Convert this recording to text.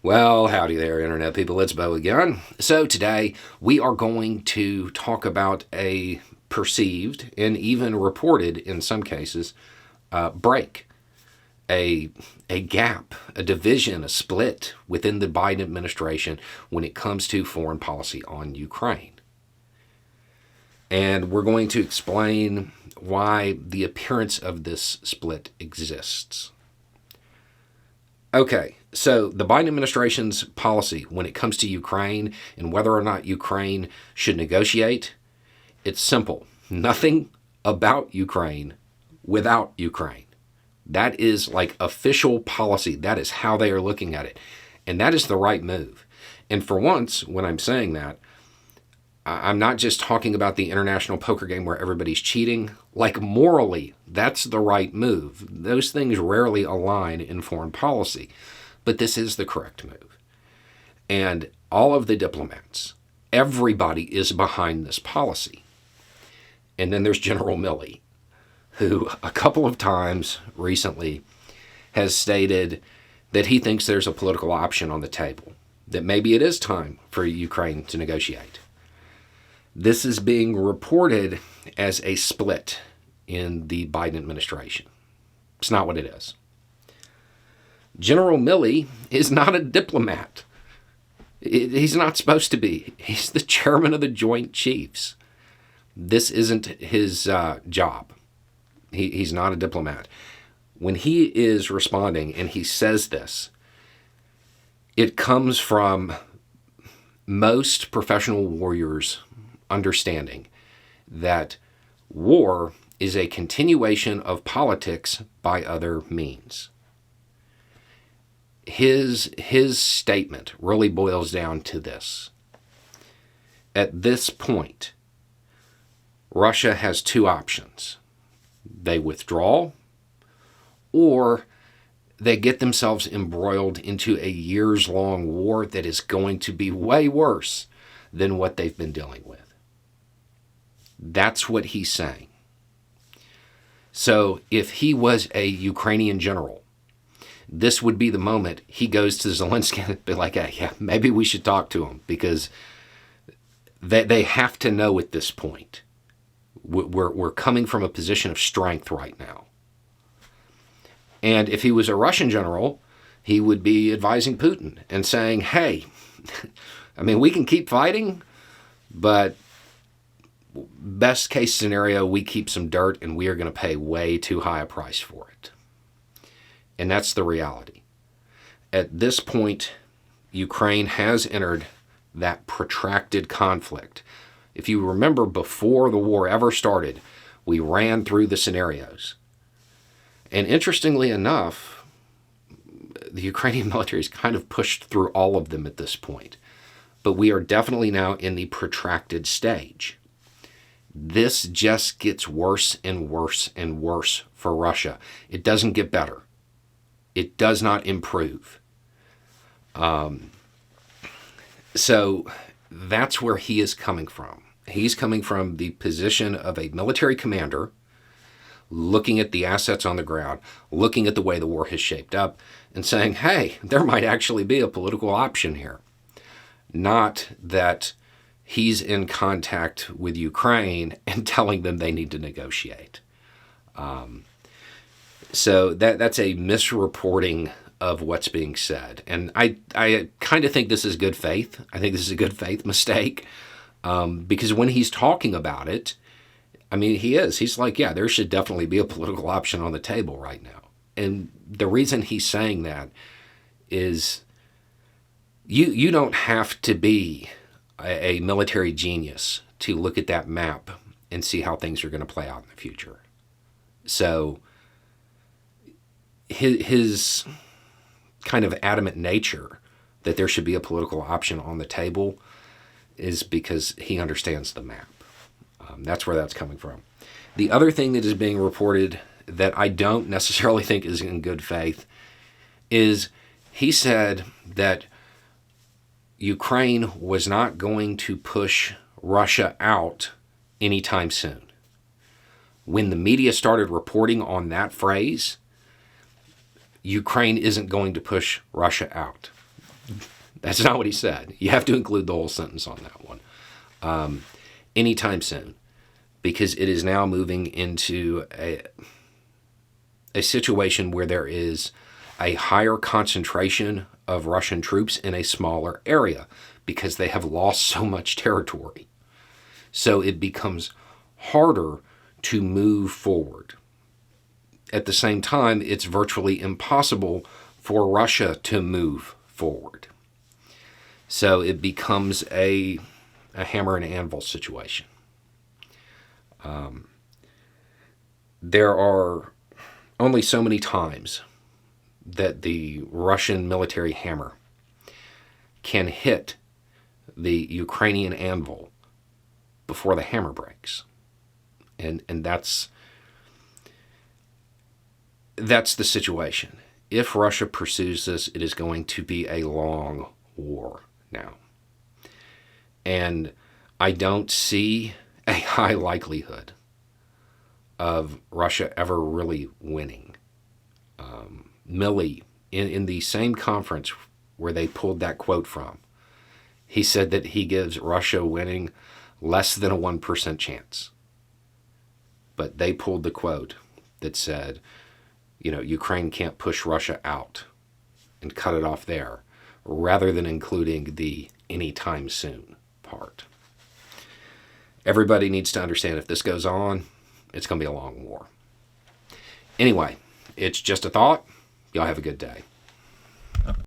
Well, howdy there, Internet people. It's Bo again. So, today we are going to talk about a perceived and even reported, in some cases, break, a, a gap, a division, a split within the Biden administration when it comes to foreign policy on Ukraine. And we're going to explain why the appearance of this split exists. Okay, so the Biden administration's policy when it comes to Ukraine and whether or not Ukraine should negotiate, it's simple. Nothing about Ukraine without Ukraine. That is like official policy. That is how they are looking at it. And that is the right move. And for once, when I'm saying that, I'm not just talking about the international poker game where everybody's cheating. Like morally, that's the right move. Those things rarely align in foreign policy, but this is the correct move. And all of the diplomats, everybody is behind this policy. And then there's General Milley, who a couple of times recently has stated that he thinks there's a political option on the table, that maybe it is time for Ukraine to negotiate. This is being reported as a split in the Biden administration. It's not what it is. General Milley is not a diplomat. He's not supposed to be. He's the chairman of the Joint Chiefs. This isn't his job. He's not a diplomat. When he is responding and he says this, it comes from most professional warriors understanding that war is a continuation of politics by other means. His statement really boils down to this. At this point, Russia has two options. They withdraw, or they get themselves embroiled into a years-long war that is going to be way worse than what they've been dealing with. That's what he's saying. So if he was a Ukrainian general, this would be the moment he goes to Zelensky and be like, hey, yeah, maybe we should talk to him, because they have to know at this point. We're coming from a position of strength right now. And if he was a Russian general, he would be advising Putin and saying, hey, I mean, we can keep fighting, but best case scenario, we keep some dirt and we are going to pay way too high a price for it. And that's the reality. At this point, Ukraine has entered that protracted conflict. If you remember, before the war ever started, we ran through the scenarios. And interestingly enough, the Ukrainian military has kind of pushed through all of them at this point. But we are definitely now in the protracted stage. This just gets worse and worse and worse for Russia. It doesn't get better. It does not improve. So that's where he is coming from. He's coming from the position of a military commander, looking at the assets on the ground, looking at the way the war has shaped up, and saying, hey, there might actually be a political option here. Not that he's in contact with Ukraine and telling them they need to negotiate. So that's a misreporting of what's being said. And I kind of think this is good faith. I think this is a good faith mistake, because when he's talking about it, I mean, he's like, yeah, there should definitely be a political option on the table right now. And the reason he's saying that is you don't have to be a military genius to look at that map and see how things are going to play out in the future. So his kind of adamant nature that there should be a political option on the table is because he understands the map. That's where that's coming from. The other thing that is being reported that I don't necessarily think is in good faith is he said that Ukraine was not going to push Russia out anytime soon. When the media started reporting on that phrase, Ukraine isn't going to push Russia out. That's not what he said. You have to include the whole sentence on that one. Anytime soon, because it is now moving into a situation where there is a higher concentration of Russian troops in a smaller area because they have lost so much territory. So it becomes harder to move forward. At the same time, it's virtually impossible for Russia to move forward. So it becomes a hammer and anvil situation. There are only so many times that the Russian military hammer can hit the Ukrainian anvil before the hammer breaks. And that's the situation. If Russia pursues this, it is going to be a long war now. And I don't see a high likelihood of Russia ever really winning. Milley, in the same conference where they pulled that quote from, he said that he gives Russia winning less than a 1% chance. But they pulled the quote that said, Ukraine can't push Russia out and cut it off there, rather than including the anytime soon part. Everybody needs to understand if this goes on, it's going to be a long war. Anyway, it's just a thought. Y'all have a good day.